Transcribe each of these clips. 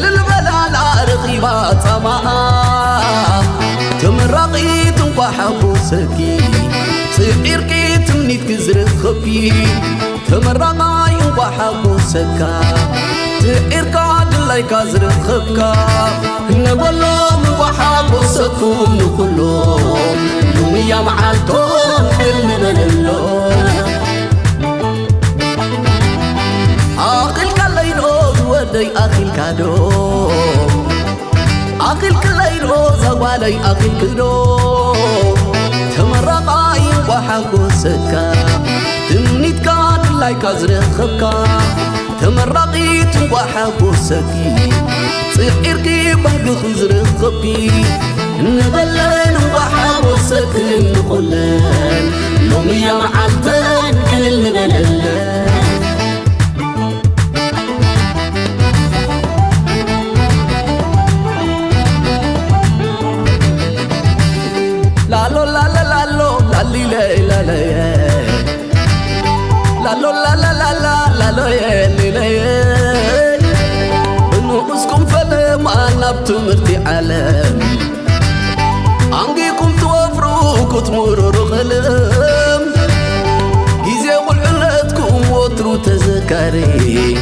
البلال رقيبة طماء تمرقي تنقى حبوسكي سعيركي تمنيت كزر خبي تمرقا ينقى حبوسكا سعيركا دلاي كزر خبكا نبلو منقى حبوسكم نقولهم يوميا معالتون بالنبللون ودي أخي الكادو أخي الكلايرو زوالي أخي الكدو تمرقاي وحقو سكا تمنيت كان لاي كازر خبكا تمرقيت وحقو سكي صغيركي بهد خزر خبي نغلن وحقو سكن نقولن لوميا معالتن كل نغلن نقصكم فلم أنا بتمرتي عالم عنقيكم توفروا كتمروا خلم جيزي قلعلتكم وطروا تذكاري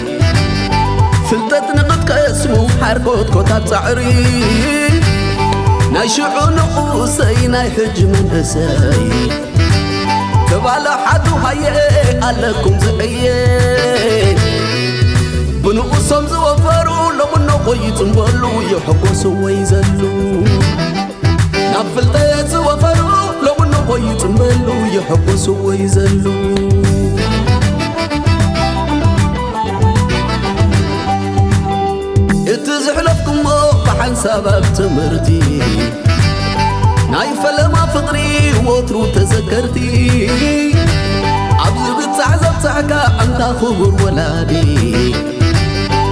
فلتت نقدك اسمو حركوت كتاب سعري ناشعو نقوسي نايحج من أساي كبالا حدو هاي ألكم زعيين بنقصهم زوفروا لمن نقويت مبلو يحقوسوا ويزلوا نفلتات زوفروا لمن نقويت مبلو يحقوسوا ويزلوا اتزحلفكم بحن سبب تمرتي نايف لما فقري وطرو تذكرتي عبد بتعزب تعكا أنت خبر ولادي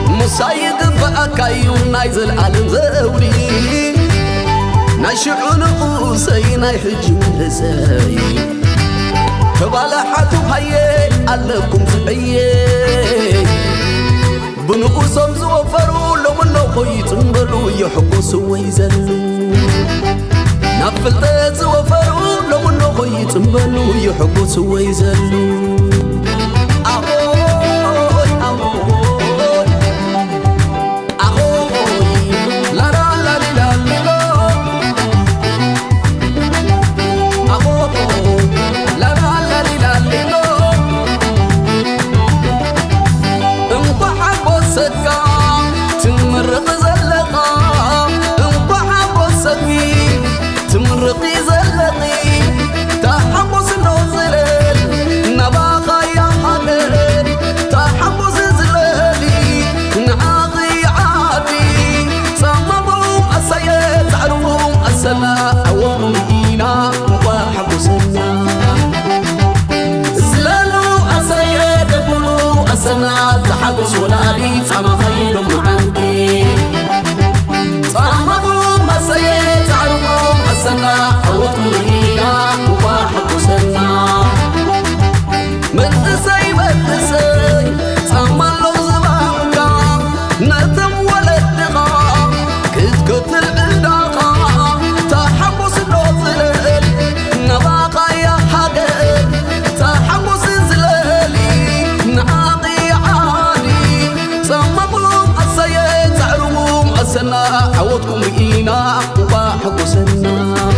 مصايد فأكاي ونايزل عالم زوري ناشعو نقوسي نايحج من هساي كبالا حاتو هاي ألكم زعيين بنقوسهم زوفروا لمن نقويت مبلو يحقوسوا ويزلوا نفلتات زوفروا لمن نقويت مبلو يحقوسوا ويزلوا تمرقي زلقي تحمس نوزلل نباقا يا حلل تحمس زلالي نعاقي عادي صممهم السيد عرفهم السماء ومهينا وحبسنا زلالوا السيد قلوا السماء تحبس ولالي فما خير معاكي صممهم السيد عرفهم السماء وطمئنا وحبسنا من تسي صمم له زبانك نتم ولدقا كتكت العلاقة تحبس الوصلل نباقا يا حقل تحبس زلالي نعاقي عالي صممهم السيد تعرفهم السماء وطمئنا وحبسنا